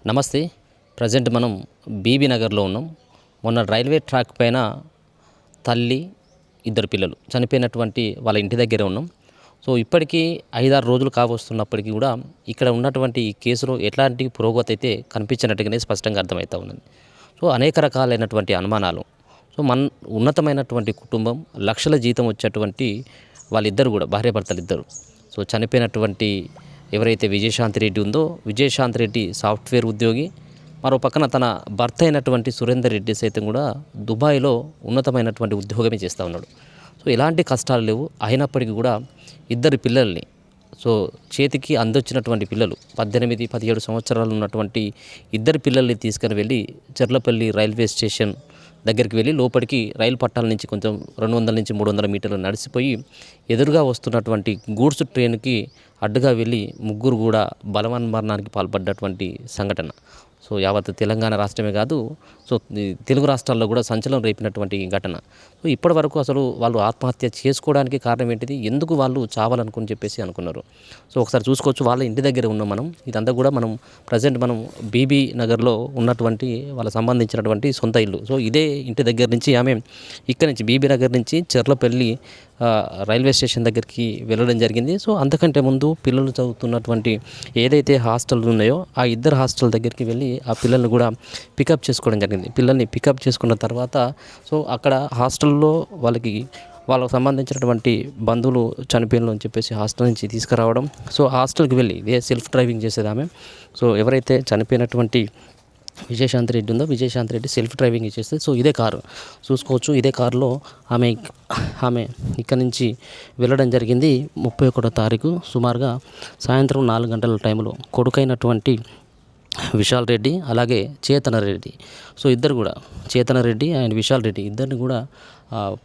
నమస్తే. ప్రజెంట్ మనం బీబీ నగర్లో ఉన్నాం. మొన్న రైల్వే ట్రాక్ పైన తల్లి, ఇద్దరు పిల్లలు చనిపోయినటువంటి వాళ్ళ ఇంటి దగ్గరే ఉన్నాం. సో ఇప్పటికీ 5-6 రోజులు కావస్తున్నప్పటికీ కూడా ఇక్కడ ఉన్నటువంటి ఈ కేసులో ఎట్లాంటి పురోగతి అయితే కనిపించినట్టుగానే స్పష్టంగా అర్థమవుతా ఉన్నది. సో అనేక రకాలైనటువంటి అనుమానాలు. సో ఉన్నతమైనటువంటి కుటుంబం, లక్షల జీతం వచ్చేటువంటి వాళ్ళిద్దరు కూడా భార్యాభర్తలు ఇద్దరు. సో చనిపోయినటువంటి ఎవరైతే విజయశాంతి రెడ్డి ఉందో, విజయశాంతి రెడ్డి సాఫ్ట్వేర్ ఉద్యోగి, మరో పక్కన తన భర్త అయినటువంటి సురేందర్ రెడ్డి సైతం కూడా దుబాయ్లో ఉన్నతమైనటువంటి ఉద్యోగమే చేస్తూ ఉన్నాడు. సో ఎలాంటి కష్టాలు లేవు. అయినప్పటికీ కూడా ఇద్దరు పిల్లల్ని, సో చేతికి అందొచ్చినటువంటి పిల్లలు 18-17 సంవత్సరాలు ఉన్నటువంటి ఇద్దరు పిల్లల్ని తీసుకుని వెళ్ళి చెర్లపల్లి రైల్వే స్టేషన్ దగ్గరికి వెళ్ళి లోపలికి రైలు పట్టాల నుంచి కొంచెం 200-300 మీటర్లు నడిచిపోయి ఎదురుగా వస్తున్నటువంటి గూడ్స్ ట్రైన్కి అడ్డుగా వెళ్ళి ముగ్గురు కూడా బలవన్మరణానికి పాల్పడ్డటువంటి సంఘటన. సో యావత్ తెలంగాణ రాష్ట్రమే కాదు, సో తెలుగు రాష్ట్రాల్లో కూడా సంచలనం రేపినటువంటి ఘటన. సో ఇప్పటి వరకు అసలు వాళ్ళు ఆత్మహత్య చేసుకోవడానికి కారణం ఏంటిది, ఎందుకు వాళ్ళు చావాలనుకుని చెప్పేసి అనుకున్నారు. సో ఒకసారి చూసుకోవచ్చు, వాళ్ళ ఇంటి దగ్గర ఉన్నాం మనం. ఇదంతా కూడా మనం ప్రజెంట్ మనం బీబీ నగర్లో ఉన్నటువంటి వాళ్ళ సంబంధించినటువంటి సొంత ఇల్లు. సో ఇదే ఇంటి దగ్గర నుంచి ఆమె ఇక్కడ నుంచి బీబీ నగర్ నుంచి చెర్లపల్లి రైల్వే స్టేషన్ దగ్గరికి వెళ్ళడం జరిగింది. సో అంతకంటే ముందు పిల్లలు చదువుతున్నటువంటి ఏదైతే హాస్టల్ ఉన్నాయో ఆ ఇద్దరు హాస్టల్ దగ్గరికి వెళ్ళి ఆ పిల్లల్ని కూడా పికప్ చేసుకోవడం జరిగింది. పిల్లల్ని పికప్ చేసుకున్న తర్వాత సో అక్కడ హాస్టల్లో వాళ్ళకు సంబంధించినటువంటి బంధువులు చనిపోయిన అని చెప్పేసి హాస్టల్ నుంచి తీసుకురావడం. సో హాస్టల్కి వెళ్ళి ఇదే సెల్ఫ్ డ్రైవింగ్ చేసేది ఆమె. సో ఎవరైతే చనిపోయినటువంటి విజయశాంతి రెడ్డి ఉందో, విజయశాంతి రెడ్డి సెల్ఫ్ డ్రైవింగ్ ఇచ్చేస్తే సో ఇదే కారు చూసుకోవచ్చు. ఇదే కారులో ఆమె ఇక్కడ నుంచి వెళ్ళడం జరిగింది. 31వ తారీఖు సుమారుగా సాయంత్రం 4 గంటల టైంలో కొడుకైనటువంటి విశాల్ రెడ్డి అలాగే చేతన రెడ్డి, సో ఇద్దరు కూడా చేతన రెడ్డి అండ్ విశాల్ రెడ్డి ఇద్దరిని కూడా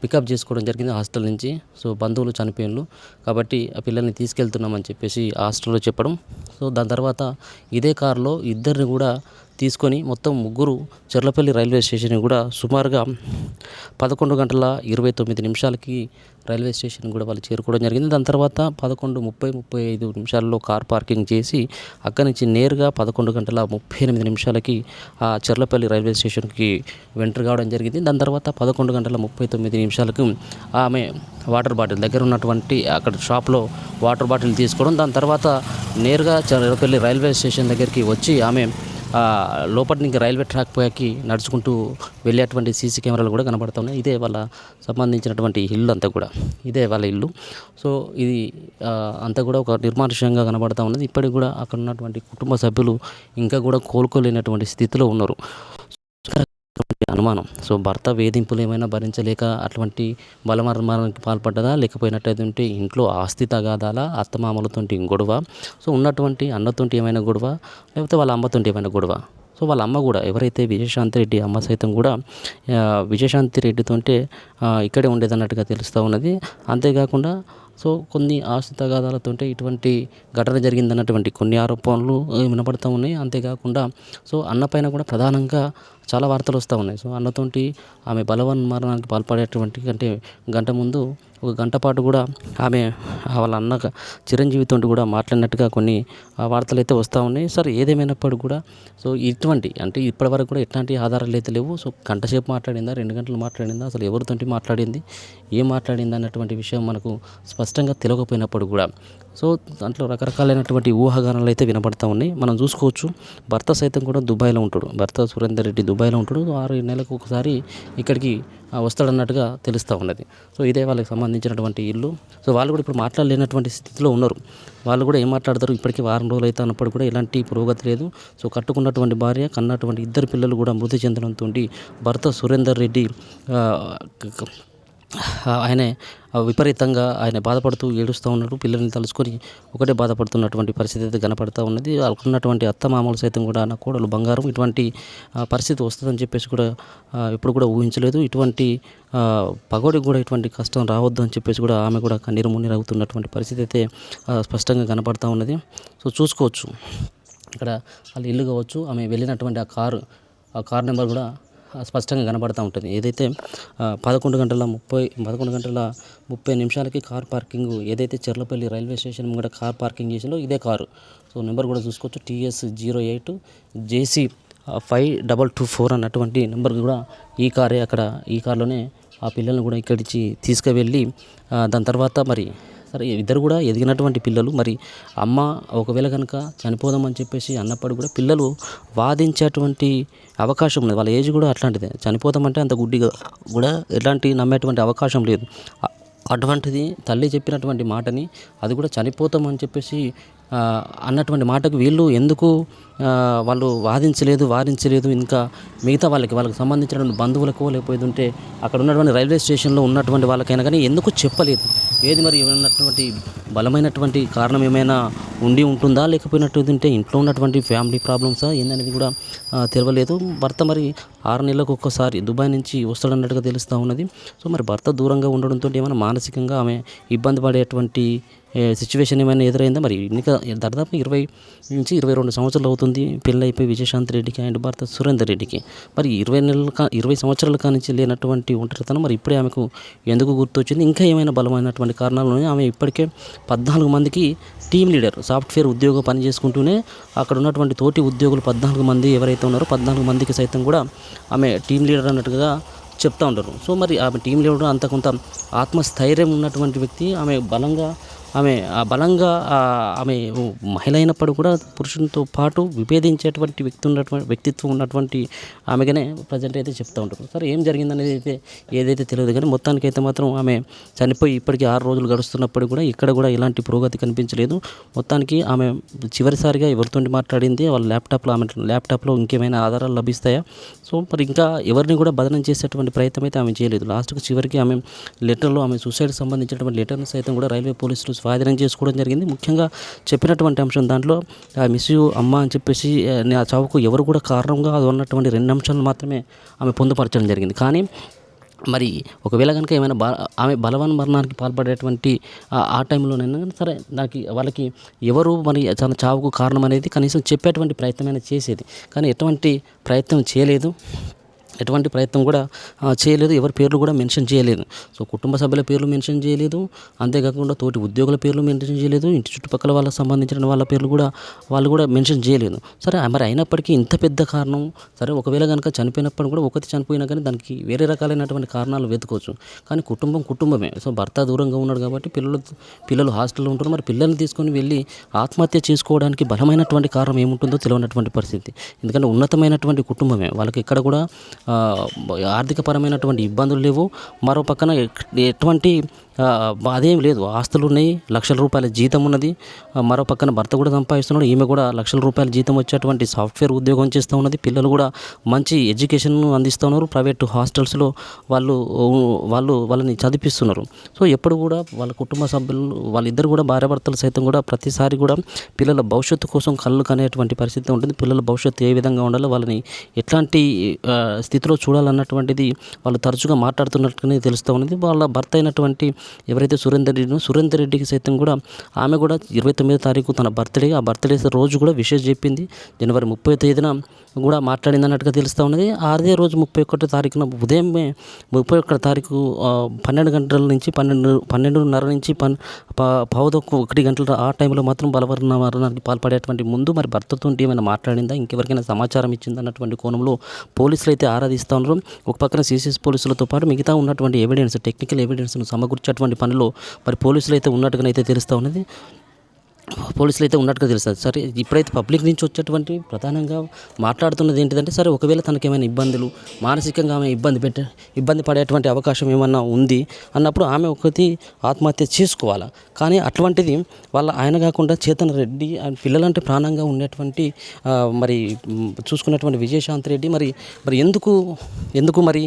పికప్ చేసుకోవడం జరిగింది హాస్టల్ నుంచి. సో బంధువులు చనిపోయినలు కాబట్టి ఆ పిల్లల్ని తీసుకెళ్తున్నామని చెప్పేసి హాస్టల్లో చెప్పడం. సో దాని తర్వాత ఇదే కారులో ఇద్దరిని కూడా తీసుకొని మొత్తం ముగ్గురు చెర్లపల్లి రైల్వే స్టేషన్ కూడా సుమారుగా 11:29 రైల్వే స్టేషన్ కూడా వాళ్ళు చేరుకోవడం జరిగింది. దాని తర్వాత 11:35 కార్ పార్కింగ్ చేసి అక్కడి నుంచి నేరుగా 11:38 ఆ చెర్లపల్లి రైల్వే స్టేషన్కి ఎంటర్ కావడం జరిగింది. దాని తర్వాత 11:39 ఆమె వాటర్ బాటిల్ దగ్గర ఉన్నటువంటి అక్కడ షాప్లో వాటర్ బాటిల్ తీసుకోవడం. దాని తర్వాత నేరుగా చెర్లపల్లి రైల్వే స్టేషన్ దగ్గరికి వచ్చి ఆమె లోపటి నుంచి రైల్వే ట్రాక్ పైకి నడుచుకుంటూ వెళ్ళేటువంటి సీసీ కెమెరాలు కూడా కనబడుతూ ఉన్నాయి. ఇదే వాళ్ళ సంబంధించినటువంటి ఇల్లు అంతా కూడా, ఇదే వాళ్ళ ఇల్లు. సో ఇది అంతా కూడా ఒక నిర్మానుష్యంగా కనబడుతూ ఉన్నది. ఇప్పటికి కూడా అక్కడ ఉన్నటువంటి కుటుంబ సభ్యులు ఇంకా కూడా కోలుకోలేనటువంటి స్థితిలో ఉన్నారు. అనుమానం, సో భర్త వేధింపులు ఏమైనా భరించలేక అటువంటి బలమరణానికి పాల్పడ్డదా, లేకపోయినట్టయితే ఇంట్లో ఆస్తి తగాదాలా, అత్తమామలతోటి గొడవ, సో ఉన్నటువంటి అన్నతోటి ఏమైనా గొడవ, లేకపోతే వాళ్ళ అమ్మతోటి ఏమైనా గొడవ. సో వాళ్ళ అమ్మ కూడా ఎవరైతే విజయశాంతి రెడ్డి అమ్మ సైతం కూడా విజయశాంతి రెడ్డితోటే ఇక్కడే ఉండేదన్నట్టుగా తెలుస్తూ ఉన్నది. అంతేకాకుండా సో కొన్ని ఆస్తి తగాదాలతో ఇటువంటి ఘటన జరిగిందన్నటువంటి కొన్ని ఆరోపణలు వినపడుతూ ఉన్నాయి. అంతేకాకుండా సో అన్నపైన కూడా ప్రధానంగా చాలా వార్తలు వస్తూ ఉన్నాయి. సో అన్నతోటి ఆమె బలవన్మరణానికి పాల్పడేటువంటి అంటే గంట ముందు ఒక గంట పాటు కూడా ఆమె వాళ్ళ అన్న చిరంజీవితో కూడా మాట్లాడినట్టుగా కొన్ని వార్తలు అయితే వస్తూ ఉన్నాయి. సరే ఏదేమైనప్పుడు కూడా సో ఇటువంటి అంటే ఇప్పటివరకు కూడా ఎట్లాంటి ఆధారాలు అయితే లేవు. సో గంట సేపు మాట్లాడిందా, 2 గంటలు మాట్లాడిందా, అసలు ఎవరితోటి మాట్లాడింది, ఏం మాట్లాడింది అన్నటువంటి విషయం మనకు స్పష్టంగా తెలియకపోయినప్పుడు కూడా సో దాంట్లో రకరకాలైనటువంటి ఊహాగానాలు అయితే వినపడతా ఉన్నాయి. మనం చూసుకోవచ్చు, భర్త సైతం కూడా దుబాయ్లో ఉంటాడు. భర్త సురేందర్ రెడ్డి దుబాయ్లో ఉంటాడు. 6 నెలలకు ఒకసారి ఇక్కడికి వస్తాడన్నట్టుగా తెలుస్తూ ఉన్నది. సో ఇదే వాళ్ళకి సంబంధించినటువంటి ఇల్లు. సో వాళ్ళు కూడా ఇప్పుడు మాట్లాడలేనటువంటి స్థితిలో ఉన్నారు. వాళ్ళు కూడా ఏం మాట్లాడతారు, ఇప్పటికీ 1 రోజులు అయితే అన్నప్పుడు కూడా ఎలాంటి పురోగతి లేదు. సో కట్టుకున్నటువంటి భార్య, కన్నటువంటి ఇద్దరు పిల్లలు కూడా మృతి చెందడంతో భర్త సురేందర్ రెడ్డి ఆయనే విపరీతంగా ఆయన బాధపడుతూ ఏడుస్తూ ఉన్నాడు. పిల్లల్ని తలుచుకొని ఒకటే బాధపడుతున్నటువంటి పరిస్థితి అయితే కనపడుతూ ఉన్నది. వాళ్ళకున్నటువంటి అత్తమామలు సైతం కూడా నా కోడలు బంగారం ఇటువంటి పరిస్థితి వస్తుందని చెప్పేసి కూడా ఎప్పుడు కూడా ఊహించలేదు. ఇటువంటి పగోడికి కూడా ఇటువంటి కష్టం రావద్దు అని చెప్పేసి కూడా ఆమె కూడా కన్నీరు మున్నీరు అవుతున్నటువంటి పరిస్థితి అయితే స్పష్టంగా కనపడుతూ ఉన్నది. సో చూసుకోవచ్చు ఇక్కడ వాళ్ళ ఇల్లు కావచ్చు, ఆమె వెళ్ళినటువంటి ఆ కారు నెంబర్ కూడా స్పష్టంగా కనబడుతూ ఉంటుంది. ఏదైతే 11 గంటల 30 నిమిషాలకి కార్ పార్కింగ్ ఏదైతే చెర్లపల్లి రైల్వే స్టేషన్ ముంగట కార్ పార్కింగ్ చేసిందో ఇదే కారు. సో నెంబర్ కూడా చూసుకోవచ్చు, TS08 JC 5224 అన్నటువంటి నెంబర్ కూడా ఈ కారే. ఈ కార్లోనే ఆ పిల్లల్ని కూడా ఇక్కడికి తీసుకువెళ్ళి దాని తర్వాత మరి సరే ఇద్దరు కూడా ఎదిగినటువంటి పిల్లలు. మరి అమ్మ ఒకవేళ కనుక చనిపోదామని చెప్పేసి అన్నప్పుడు కూడా పిల్లలు వాదించేటువంటి అవకాశం ఉంది. వాళ్ళ ఏజ్ కూడా అట్లాంటిదే. చనిపోదామంటే అంత గుడ్డిగా కూడా ఎలాంటి నమ్మేటువంటి అవకాశం లేదు. అటువంటిది తల్లి చెప్పినటువంటి మాటని, అది కూడా చనిపోతామని చెప్పేసి అన్నటువంటి మాటకు వీళ్ళు ఎందుకు వాళ్ళు వారించలేదు. ఇంకా మిగతా వాళ్ళకి సంబంధించినటువంటి బంధువులకు లేకపోతే ఉంటే అక్కడ ఉన్నటువంటి రైల్వే స్టేషన్లో ఉన్నటువంటి వాళ్ళకైనా కానీ ఎందుకు చెప్పలేదు? ఏది మరి ఉన్నటువంటి బలమైనటువంటి కారణం ఏమైనా ఉంటుందా, లేకపోయినట్టుంటే ఇంట్లో ఉన్నటువంటి ఫ్యామిలీ ప్రాబ్లమ్సా ఏందనేది కూడా తెలియలేదు. భర్త మరి 6 నెలలకు ఒక్కసారి దుబాయ్ నుంచి వస్తాడన్నట్టుగా తెలుస్తూ ఉన్నది. సో మరి భర్త దూరంగా ఉండడంతో ఏమైనా మానసికంగా ఆమె ఇబ్బంది పడేటువంటి సిచ్యువేషన్ ఏమైనా ఎదురైందా? మరి ఇంకా దాదాపు 20 నుంచి 22 సంవత్సరాలు అవుతుంది పెళ్ళి అయిపోయి విజయశాంతి రెడ్డికి అండ్ భర్త సురేందర్ రెడ్డికి. మరి 20 సంవత్సరాల కానించి లేనటువంటి ఒంటరితనం మరి ఇప్పుడే ఆమెకు ఎందుకు గుర్తొచ్చింది? ఇంకా ఏమైనా బలమైనటువంటి కారణాలు ఉన్నాయి? ఆమె ఇప్పటికే 14 మందికి టీమ్ లీడర్, సాఫ్ట్వేర్ ఉద్యోగం పని చేసుకుంటూనే అక్కడ ఉన్నటువంటి తోటి ఉద్యోగులు 14 మంది ఎవరైతే ఉన్నారో 14 మందికి సైతం కూడా ఆమె టీమ్ లీడర్ అన్నట్టుగా చెప్తూ ఉంటారు. సో మరి ఆమె టీం లీడర్ అంత కొంత ఆత్మస్థైర్యం ఉన్నటువంటి వ్యక్తి. ఆమె బలంగా ఆమె మహిళ అయినప్పుడు కూడా పురుషునితో పాటు విభేదించేటువంటి వ్యక్తిత్వం ఉన్నటువంటి ఆమెగానే ప్రజెంట్ అయితే చెప్తూ ఉంటారు. సరే ఏం జరిగిందనేది ఏదైతే తెలియదు కానీ మొత్తానికైతే మాత్రం ఆమె చనిపోయి ఇప్పటికీ 6 రోజులు గడుస్తున్నప్పుడు కూడా ఇక్కడ కూడా ఎలాంటి పురోగతి కనిపించలేదు. మొత్తానికి ఆమె చివరిసారిగా ఎవరితో మాట్లాడింది వాళ్ళ ల్యాప్టాప్లో ఇంకేమైనా ఆధారాలు లభిస్తాయా? సో మరి ఇంకా ఎవరిని కూడా బదనం చేసేటువంటి ప్రయత్నం అయితే ఆమె చేయలేదు. చివరికి ఆమె లెటర్లో ఆమె సూసైడ్ సంబంధించినటువంటి లెటర్ను సైతం కూడా రైల్వే పోలీసులు స్వాధీనం చేసుకోవడం జరిగింది. ముఖ్యంగా చెప్పినటువంటి అంశం దాంట్లో మిస్ యూ అమ్మ అని చెప్పేసి నా చావుకు ఎవరు కూడా కారణంగా అది ఉన్నటువంటి 2 అంశాలను మాత్రమే ఆమె పొందుపరచడం జరిగింది. కానీ మరి ఒకవేళ కనుక ఏమైనా ఆమె బలవన్ మరణానికి పాల్పడేటువంటి ఆ టైంలోనైనా సరే వాళ్ళకి ఎవరు మరి తన చావుకు కారణం అనేది కనీసం చెప్పేటువంటి ప్రయత్నమైనా చేసేది. కానీ ఎటువంటి ప్రయత్నం కూడా చేయలేదు. ఎవరి పేర్లు కూడా మెన్షన్ చేయలేదు. సో కుటుంబ సభ్యుల పేర్లు మెన్షన్ చేయలేదు. అంతేకాకుండా తోటి ఉద్యోగుల పేర్లు మెన్షన్ చేయలేదు. ఇంటి చుట్టుపక్కల వాళ్ళకి సంబంధించిన వాళ్ళ పేర్లు కూడా వాళ్ళు కూడా మెన్షన్ చేయలేదు. సరే మరి అయినప్పటికీ ఇంత పెద్ద కారణం సరే ఒకవేళ కనుక చనిపోయినప్పుడు కూడా ఒకటి చనిపోయినా కానీ దానికి వేరే రకాలైనటువంటి కారణాలు వెతుకోవచ్చు. కానీ కుటుంబమే. సో భర్త దూరంగా ఉన్నాడు కాబట్టి పిల్లలు హాస్టల్లో ఉంటారు. మరి పిల్లల్ని తీసుకొని వెళ్ళి ఆత్మహత్య చేసుకోవడానికి బలమైనటువంటి కారణం ఏముంటుందో తెలియనటువంటి పరిస్థితి. ఎందుకంటే ఉన్నతమైనటువంటి కుటుంబమే. వాళ్ళకి ఎక్కడ కూడా ఆర్థికపరమైనటువంటి ఇబ్బందులు లేవు. మరో పక్కన ఎటువంటి అదేం లేదు. ఆస్తులు ఉన్నాయి, లక్షల రూపాయల జీతం ఉన్నది. మరో పక్కన భర్త కూడా సంపాదిస్తున్నాడు, ఈమె కూడా లక్షల రూపాయల జీతం వచ్చేటువంటి సాఫ్ట్వేర్ ఉద్యోగం చేస్తూ ఉన్నది. పిల్లలు కూడా మంచి ఎడ్యుకేషన్ అందిస్తూ ఉన్నారు. ప్రైవేటు హాస్టల్స్లో వాళ్ళని చదివిస్తున్నారు. సో ఎప్పుడు కూడా వాళ్ళ కుటుంబ సభ్యులు వాళ్ళిద్దరు కూడా భార్యాభర్తలు సైతం కూడా ప్రతిసారి కూడా పిల్లల భవిష్యత్తు కోసం కళ్ళు కనేటువంటి పరిస్థితి ఉంటుంది. పిల్లల భవిష్యత్తు ఏ విధంగా ఉండాలో, వాళ్ళని ఎట్లాంటి స్థితిలో చూడాలన్నటువంటిది వాళ్ళు తరచుగా మాట్లాడుతున్నట్టుగానే తెలుస్తూ ఉన్నది. వాళ్ళ భర్త అయినటువంటి ఎవరైతే సురేందర్ రెడ్డికి సైతం కూడా ఆమె కూడా 29వ తారీఖు తన బర్త్డే, ఆ బర్త్డే రోజు కూడా విషెస్ చెప్పింది. జనవరి 30వ తేదీన కూడా మాట్లాడింది అన్నట్టుగా తెలుస్తూ ఉన్నది. అదే రోజు 31వ తారీఖున ఉదయమే 31వ తారీఖు 12 గంటల నుంచి 12:30 నుంచి 1 గంటల ఆ టైంలో మాత్రం బలవరణ మరణానికి పాల్పడేటువంటి ముందు మరి భర్తతో ఏమైనా మాట్లాడిందా, ఇంకెవరికైనా సమాచారం ఇచ్చిందా అన్నటువంటి కోణంలో పోలీసులు అయితే ఆరాధిస్తూ ఉన్నారు. ఒక పక్కన సిసిఎస్ పోలీసులతో పాటు మిగతా ఉన్నటువంటి టెక్నికల్ ఎవిడెన్స్ను సమకూర్చేటువంటి పనిలో మరి పోలీసులు అయితే ఉన్నట్టుగానైతే తెలుస్తూ ఉన్నది. సరే ఇప్పుడైతే పబ్లిక్ నుంచి వచ్చేటువంటి ప్రధానంగా మాట్లాడుతున్నది ఏంటిదంటే సరే ఒకవేళ తనకేమైనా ఇబ్బందులు మానసికంగా ఆమె ఇబ్బంది పడేటువంటి అవకాశం ఏమన్నా ఉంది అన్నప్పుడు ఆమె ఒకటి ఆత్మహత్య చేసుకోవాలా. కానీ అటువంటిది ఆయన కాకుండా చేతన్ రెడ్డి పిల్లలంటే ప్రాణంగా ఉండేటువంటి మరి చూసుకున్నటువంటి విజయశాంతి రెడ్డి మరి ఎందుకు మరి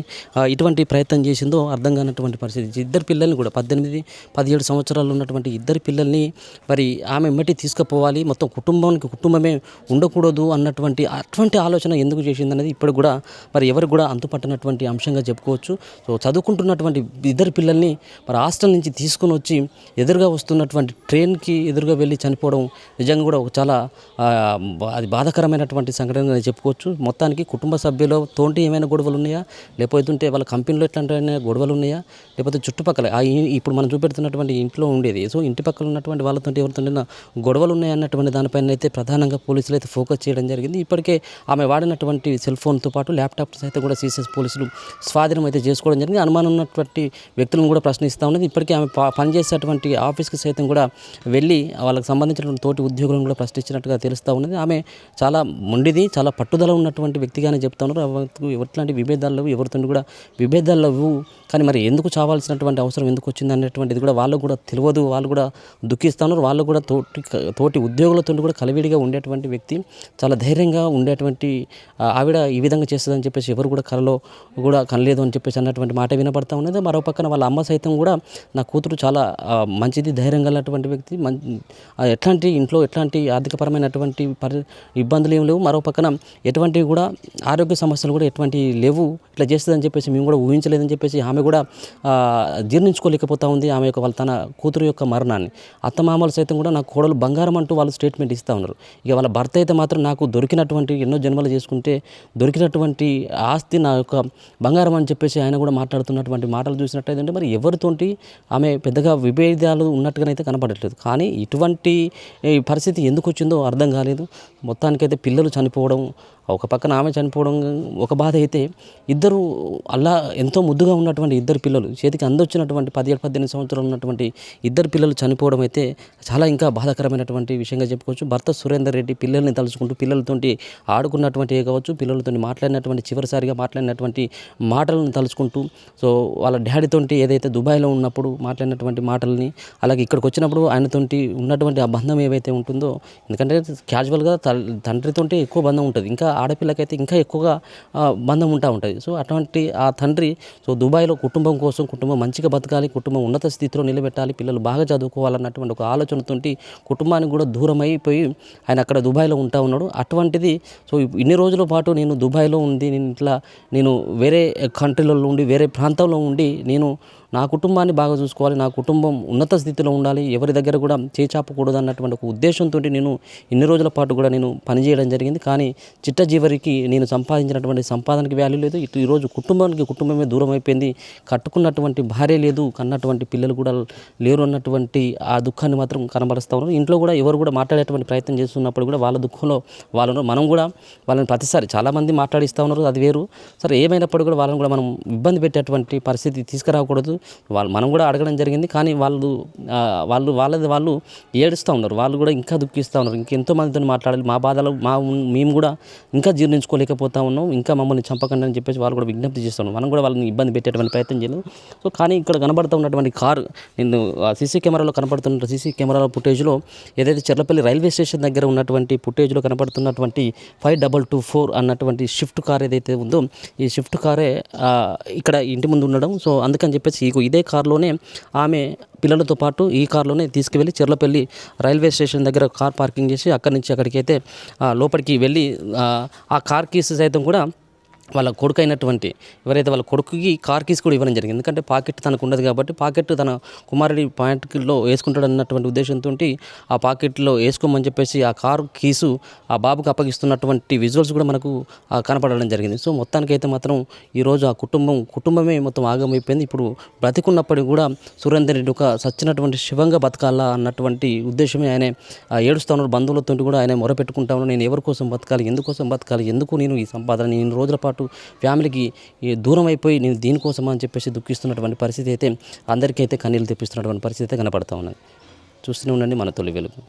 ఇటువంటి ప్రయత్నం చేసిందో అర్థం కానటువంటి పరిస్థితి. ఇద్దరు పిల్లల్ని కూడా 18-17 సంవత్సరాలు ఉన్నటువంటి ఇద్దరు పిల్లల్ని మరి ఆమె ఎమ్మటి తీసుకుపోవాలి, మొత్తం కుటుంబమే ఉండకూడదు అటువంటి ఆలోచన ఎందుకు చేసిందనేది ఇప్పుడు కూడా మరి ఎవరికి కూడా అంతుపట్టినటువంటి అంశంగా చెప్పుకోవచ్చు. సో చదువుకుంటున్నటువంటి ఇద్దరు పిల్లల్ని మరి హాస్టల్ నుంచి తీసుకుని వచ్చి ఎదురుగా వస్తున్నటువంటి ట్రైన్కి ఎదురుగా వెళ్ళి చనిపోవడం నిజంగా కూడా ఒక చాలా అది బాధాకరమైనటువంటి సంఘటన అని చెప్పుకోవచ్చు. మొత్తానికి కుటుంబ సభ్యులతోటి ఏమైనా గొడవలు ఉన్నాయా, లేకపోతే వాళ్ళ కంపెనీలో ఎట్లాంటి గొడవలు ఉన్నాయా, లేకపోతే చుట్టుపక్కల ఇప్పుడు మనం చూపెడుతున్నటువంటి ఇంట్లో ఉండేది, సో ఇంటి పక్కల ఉన్నటువంటి వాళ్ళతో ఎవరితో గొడవలు ఉన్నాయా అన్నటువంటి దానిపైన అయితే ప్రధానంగా పోలీసులు అయితే ఫోకస్ చేయడం జరిగింది. ఇప్పటికే ఆమె వాడినటువంటి సెల్ ఫోన్తో పాటు ల్యాప్టాప్స్ అయితే కూడా సీసీఎస్ పోలీసులు స్వాధీనం అయితే చేసుకోవడం జరిగింది. అనుమానం ఉన్నటువంటి వ్యక్తులను కూడా ప్రశ్నిస్తూ ఉన్నది. ఇప్పటికే ఆమె పనిచేసేటువంటి ఆఫీస్కి సైతం కూడా వెళ్ళి వాళ్ళకి సంబంధించినటువంటి తోటి ఉద్యోగులను కూడా ప్రశ్నించినట్టుగా తెలుస్తూ ఉన్నది. ఆమె చాలా మొండిది, చాలా పట్టుదల ఉన్నటువంటి వ్యక్తిగానే చెప్తా ఉన్నారు. ఎట్లాంటి విభేదాలు ఎవరితో కూడా విభేదాలు లేవు, కానీ మరి ఎందుకు చావాల్సినటువంటి అవసరం ఎందుకు వచ్చింది అనేటువంటిది కూడా వాళ్ళకు కూడా తెలియదు. వాళ్ళు కూడా దుఃఖిస్తున్నారు. వాళ్ళు కూడా తోటి ఉద్యోగులతో కూడా కలివిడిగా ఉండేటువంటి వ్యక్తి, చాలా ధైర్యంగా ఉండేటువంటి ఆవిడ ఈ విధంగా చేస్తుందని చెప్పేసి ఎవరు కూడా కలలో కూడా కనలేదు అని చెప్పేసి అన్నటువంటి మాట వినపడతా ఉన్నది. మరో పక్కన వాళ్ళ అమ్మ సైతం కూడా నా కూతురు చాలా మంచిది, ధైర్యం కలిగినటువంటి వ్యక్తి, ఎట్లాంటి ఇంట్లో ఎట్లాంటి ఆర్థికపరమైనటువంటి ఇబ్బందులు ఏమి లేవు, మరో పక్కన ఎటువంటి కూడా ఆరోగ్య సమస్యలు కూడా ఎటువంటి లేవు, ఇట్లా చేస్తుందని చెప్పేసి మేము కూడా ఊహించలేదని చెప్పేసి ఆమె కూడా జీర్ణించుకోలేకపోతా ఉంది ఆమె యొక్క తన కూతురు యొక్క మరణాన్ని. అత్తమామలు సైతం కూడా నా కోడలు బంగారం అంటూ వాళ్ళు స్టేట్మెంట్ ఇస్తూ ఉన్నారు. ఇక వాళ్ళ భర్త అయితే మాత్రం నాకు దొరికినటువంటి ఎన్నో జన్మలు చేసుకుంటే దొరికినటువంటి ఆస్తి నా యొక్క బంగారం అని చెప్పేసి ఆయన కూడా మాట్లాడుతున్నటువంటి మాటలు చూసినట్టయితే మరి ఎవరితోటి ఆమె పెద్దగా విభేదాలు ఉన్నట్టుగానైతే కనపడట్లేదు. కానీ ఇటువంటి పరిస్థితి ఎందుకు వచ్చిందో అర్థం కాలేదు. మొత్తానికైతే పిల్లలు చనిపోవడం ఒక పక్కన ఆమె చనిపోవడం ఒక బాధ అయితే, ఇద్దరు అలా ఎంతో ముద్దుగా ఉన్నటువంటి ఇద్దరు పిల్లలు, చేతికి అందొచ్చినటువంటి 17-18 సంవత్సరాలు ఉన్నటువంటి ఇద్దరు పిల్లలు చనిపోవడం అయితే చాలా ఇంకా బాధాకరమైనటువంటి విషయంగా చెప్పుకోవచ్చు. భర్త సురేందర్ రెడ్డి పిల్లల్ని తలుచుకుంటూ పిల్లలతోటి ఆడుకున్నటువంటి కావచ్చు, పిల్లలతో మాట్లాడినటువంటి చివరిసారిగా మాట్లాడినటువంటి మాటలను తలుచుకుంటూ, సో వాళ్ళ డాడీతోటి ఏదైతే దుబాయ్లో ఉన్నప్పుడు మాట్లాడినటువంటి మాటలని, అలాగే ఇక్కడికి వచ్చినప్పుడు ఆయనతోటి ఉన్నటువంటి ఆ బంధం ఏవైతే ఉంటుందో, ఎందుకంటే క్యాజువల్గా తండ్రితోటి ఎక్కువ బంధం ఉంటుంది, ఇంకా ఆడపిల్లకైతే ఇంకా ఎక్కువగా బంధం ఉంటుంది. సో అటువంటి ఆ తండ్రి సో దుబాయ్లో కుటుంబం కోసం, కుటుంబం మంచిగా బతకాలి, కుటుంబం ఉన్నత స్థితిలో నిలబెట్టాలి, పిల్లలు బాగా చదువుకోవాలన్నటువంటి ఒక ఆలోచనతోటి కుటుంబానికి కూడా దూరం అయిపోయి ఆయన అక్కడ దుబాయ్లో ఉంటా ఉన్నాడు. అటువంటిది సో ఇన్ని రోజుల పాటు నేను దుబాయ్లో ఉంది, నేను వేరే కంట్రీలలో ఉండి వేరే ప్రాంతంలో ఉండి నేను నా కుటుంబాన్ని బాగా చూసుకోవాలి, నా కుటుంబం ఉన్నత స్థితిలో ఉండాలి, ఎవరి దగ్గర కూడా చేచాపకూడదు అన్నటువంటి ఒక ఉద్దేశంతో నేను ఇన్ని రోజుల పాటు కూడా నేను పనిచేయడం జరిగింది. కానీ చిట్టజీవరికి నేను సంపాదించినటువంటి సంపాదనకి వాల్యూ లేదు. ఈరోజు కుటుంబమే దూరం అయిపోయింది, కట్టుకున్నటువంటి భార్య లేదు, కన్నటువంటి పిల్లలు కూడా లేరు అన్నటువంటి ఆ దుఃఖాన్ని మాత్రం కనబరుస్తూ ఉన్నారు. ఇంట్లో కూడా ఎవరు కూడా మాట్లాడేటువంటి ప్రయత్నం చేస్తున్నప్పుడు కూడా వాళ్ళ దుఃఖంలో వాళ్ళు, మనం కూడా వాళ్ళని ప్రతిసారి చాలామంది మాట్లాడిస్తూ ఉన్నారు, అది వేరు. సరే ఏమైనప్పుడు కూడా వాళ్ళని కూడా మనం ఇబ్బంది పెట్టేటువంటి పరిస్థితి తీసుకురాకూడదు. మనం కూడా అడగడం జరిగింది, కానీ వాళ్ళు ఏడుస్తూ ఉన్నారు, వాళ్ళు కూడా ఇంకా దుఃఖిస్తూ ఉన్నారు. ఇంకెంతో మందితో మాట్లాడాలి, మా బాధలు మేము కూడా ఇంకా జీర్ణించుకోలేకపోతా ఉన్నాం, ఇంకా మమ్మల్ని చంపకండి అని చెప్పేసి వాళ్ళు కూడా విజ్ఞప్తి చేస్తున్నాం. మనం కూడా వాళ్ళని ఇబ్బంది పెట్టేటువంటి ప్రయత్నం చేయలేదు. సో కానీ ఇక్కడ కనబడుతూ ఉన్నటువంటి కారు, నేను సీసీ కెమెరాలో కనపడుతున్న సీసీ కెమెరాల ఫుటేజ్లో ఏదైతే చెర్లపల్లి రైల్వే స్టేషన్ దగ్గర ఉన్నటువంటి ఫుటేజ్లో కనపడుతున్నటువంటి 5224 అన్నటువంటి షిఫ్ట్ కార్ ఏదైతే ఉందో, ఈ షిఫ్ట్ కారే ఇక్కడ ఇంటి ముందు ఉండడం. సో అందుకని చెప్పేసి ఇదే కారులోనే ఆమె పిల్లలతో పాటు ఈ కారులోనే తీసుకువెళ్ళి చెర్లపల్లి రైల్వే స్టేషన్ దగ్గర కార్ పార్కింగ్ చేసి అక్కడి నుంచి అక్కడికైతే లోపలికి వెళ్ళి ఆ కార్ కీస్ సైతం కూడా వాళ్ళ కొడుకు అయినటువంటి ఎవరైతే వాళ్ళ కొడుకుకి కార్ కీస్ కూడా ఇవ్వడం జరిగింది. ఎందుకంటే పాకెట్ తనకు ఉండదు కాబట్టి పాకెట్ తన కుమారుడి పాయింట్లో వేసుకుంటాడు అన్నటువంటి ఉద్దేశంతో ఆ పాకెట్లో వేసుకోమని చెప్పేసి ఆ కారు కీసు ఆ బాబుకి అప్పగిస్తున్నటువంటి విజువల్స్ కూడా మనకు కనపడడం జరిగింది. సో మొత్తానికైతే మాత్రం ఈరోజు ఆ కుటుంబమే మొత్తం ఆగమైపోయింది. ఇప్పుడు బ్రతికున్నప్పటికీ కూడా సురేందర్ రెడ్డి ఒక సచ్చినటువంటి శివంగా బతకాలా అన్నటువంటి ఉద్దేశమే ఆయన ఏడుస్తూ ఉన్నారు. బంధువులతో కూడా ఆయన మొరపెట్టుకుంటా ఉన్నాడు, నేను ఎవరి కోసం బతకాలి, ఎందుకోసం బతకాలి, ఎందుకు నేను ఈ సంపాదన ఇన్ని రోజుల పాటు ఫ్యామిలీకి దూరం అయిపోయి నేను దీనికోసం అని చెప్పేసి దుఃఖిస్తున్నటువంటి పరిస్థితి అయితే అందరికీ అయితే కన్నీళ్ళు తెప్పిస్తున్నటువంటి పరిస్థితి అయితే కనపడతా ఉన్నది. చూస్తూనే ఉండండి మన తొలి వెలుగు.